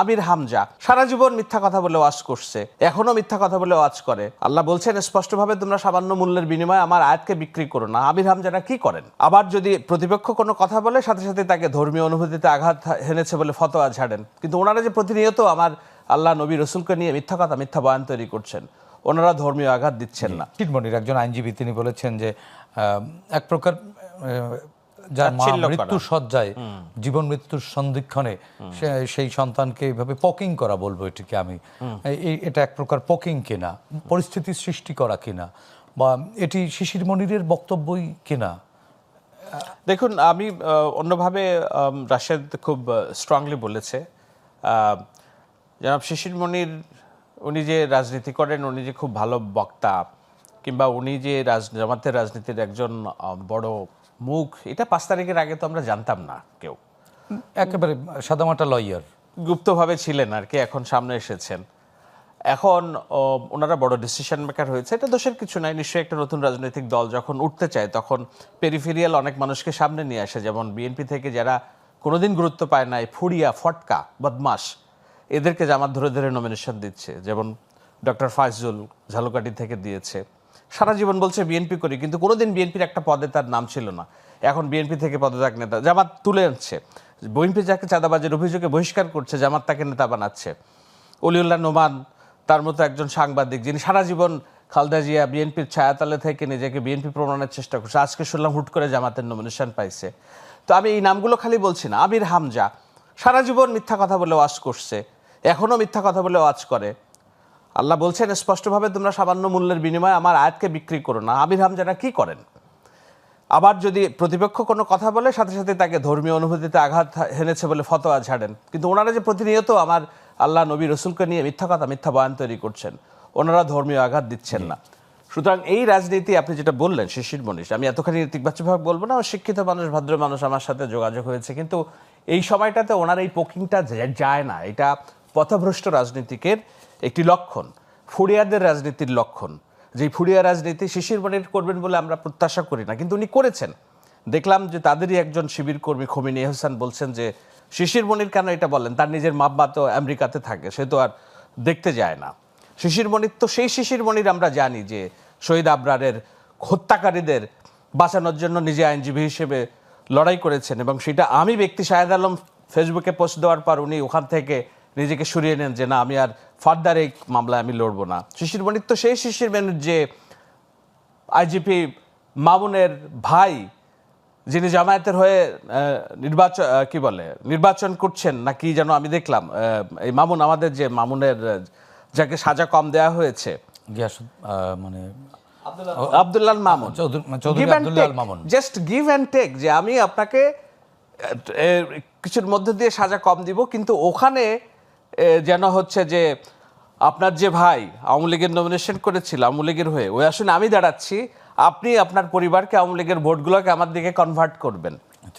আমির হামজা সারা জীবন মিথ্যা কথা বলে ওয়াজ করছে, এখনো মিথ্যা কথা বলে ওয়াজ করে। আল্লাহ বলছেন স্পষ্টভাবে, তোমরা সামান্য মূল্যের বিনিময়ে আমার আয়াতকে বিক্রি করো না। আমির হামজারা কি করেন? আবার যদি প্রতিপক্ষ কোনো কথা বলে সাথে সাথে তাকে ধর্মীয় অনুভূতিতে আঘাত হেনেছে বলে ফতোয়া ঝাড়েন। কিন্তু ওনারা যে প্রতিনিয়ত আমার আল্লাহ নবী রসুলকে নিয়ে মিথ্যা কথা, মিথ্যা বয়ান তৈরি করছেন, ওনারা ধর্মীয় আঘাত দিচ্ছেন না। চিটমণির একজন আইনজীবী তিনি বলেছেন যে এক প্রকার যার মা মৃত্যুর শয্যায়, জীবন মৃত্যুর সন্ধিক্ষণে সেই সন্তানকে এইভাবে পকিং করা, বলবো এটিকে আমি, এটা এক প্রকার পকিং কিনা, পরিস্থিতির সৃষ্টি করা কিনা, বা এটি শিশির মনিরের বক্তব্যই কিনা? দেখুন, আমি অন্যভাবে রাশেদ খুব স্ট্রংলি বলেছে। জনাব শিশির মনির, উনি যে রাজনীতি করেন, উনি যে খুব ভালো বক্তা, কিংবা উনি যে জামাতের রাজনীতির একজন বড় মুখ, এটা 5 তারিখের আগে তো আমরা জানতাম না কেউ। একেবারে সাদামাটা লয়ার, গুপ্তভাবে ছিলেন আর কি, এখন সামনে এসেছেন। এখন ওনারা বড় ডিসিশন মেকার হয়েছে, এটা দোষের কিছু নাই। নিশ্চয়ই একটা নতুন রাজনৈতিক দল যখন উঠতে চায় তখন পেরিফেরিয়াল অনেক মানুষকে সামনে নিয়ে আসে, যেমন বিএনপি থেকে যারা কোনোদিন গুরুত্ব পায় নাই, ফুড়িয়া, ফটকা, বদমাস, এদেরকে জামাত ধরে ধরে নমিনেশন দিচ্ছে। যেমন ডক্টর ফাইজুল ঝালকাঠি থেকে দিয়েছে। সারা জীবন বলছে বিএনপি করি, কিন্তু কোনোদিন বিএনপির একটা পদে তার নাম ছিল না। এখন বিএনপি থেকে পদত্যাগ নেতা জামাত তুলে আনছে। বিএনপি যাকে চাঁদাবাজের অভিযোগে বহিষ্কার করছে, জামাত তাকে নেতা বানাচ্ছে। অলিউল্লাহ নোমান, তার মতো একজন সাংবাদিক যিনি সারা জীবন খালেদা জিয়া বিএনপির ছায়াতলে থেকে নিজেকে বিএনপি প্রমাণের চেষ্টা করছে, আজকে শুনলাম হুট করে জামাতের নমিনেশন পাইছে। তো আমি এই নামগুলো খালি বলছি না। আমির হামজা সারা জীবন মিথ্যা কথা বলে ওয়াজ করছে, এখনো মিথ্যা কথা বলে ওয়াজ করে। আল্লাহ বলছেন স্পষ্টভাবে, তোমরা সামান্য মূল্যের বিনিময়ে আমার আয়াতকে বিক্রি করো না। আমির হামজারা কি করেন? আবার যদি প্রতিপক্ষ কোনো কথা বলে সাথে সাথে তাকে ধর্মীয় অনুভূতিতে আঘাত হেনেছে বলে ফতোয়া ঝাড়েন। কিন্তু ওনারা যে প্রতিনিয়ত আমার আল্লাহ নবী রসুলকে নিয়ে মিথ্যা কথা, মিথ্যা বয়ান তৈরি করছেন, ওনারা ধর্মীয় আঘাত দিচ্ছেন না। সুতরাং এই রাজনীতি, আপনি যেটা বললেন শিশির মনীষ, আমি এতখানি ইতিবাচকভাবে বলবো না, শিক্ষিত মানুষ, ভদ্র মানুষ আমার সাথে যোগাযোগ হয়েছে, কিন্তু এই সময়টাতে ওনার এই পোকিংটা যায় না। এটা পথভ্রষ্ট রাজনীতিকের একটি লক্ষণ, ফুরিয়াদের রাজনীতির লক্ষণ। যে ফুরিয়া রাজনীতি শিশির মনির করবেন বলে আমরা প্রত্যাশা করি না, কিন্তু উনি করেছেন। দেখলাম যে তাদেরই একজন শিবির কর্মী খমিনী এহসান বলছেন যে শিশির মনির কেন এটা বলেন, তার নিজের মাম্মা তো আমেরিকাতে থাকে, সে তো আর দেখতে যায় না। শিশির মনির তো সেই শিশির মনির আমরা জানি যে শহীদ আবরারের হত্যাকারীদের বাঁচানোর জন্য নিজে আইনজীবী হিসেবে লড়াই করেছেন, এবং সেটা আমি ব্যক্তি শাহেদ আলম ফেসবুকে পোস্ট দেওয়ার পর উনি ওখান থেকে নিজেকে সরিয়ে নেন যে না, আমি আর ফার্দার এই মামলায় আমি লড়বো না। শিশির মনির তো সেই শিশির মনির যে আইজিপি মামুনের ভাই, যিনি জামায়াতের হয়ে নির্বাচন করছেন না কি যেন আমি দেখলাম। এই মামুন, আমাদের যে মামুনের যাকে সাজা কম দেওয়া হয়েছে, মানে Abdullah Mamun, just give and take, যে আমি আপনাকে কিছুর মধ্যে দিয়ে সাজা কম দিব, কিন্তু ওখানে যেন হচ্ছে যে আপনার যে ভাই আওয়ামী লীগের নমিনেশন করেছিল আওয়ামী লীগের হয়ে, ওই আসলে আমি দাঁড়াচ্ছি, আপনি আপনার পরিবারকে আওয়ামী লীগের ভোটগুলোকে আমার দিকে কনভার্ট করবেন।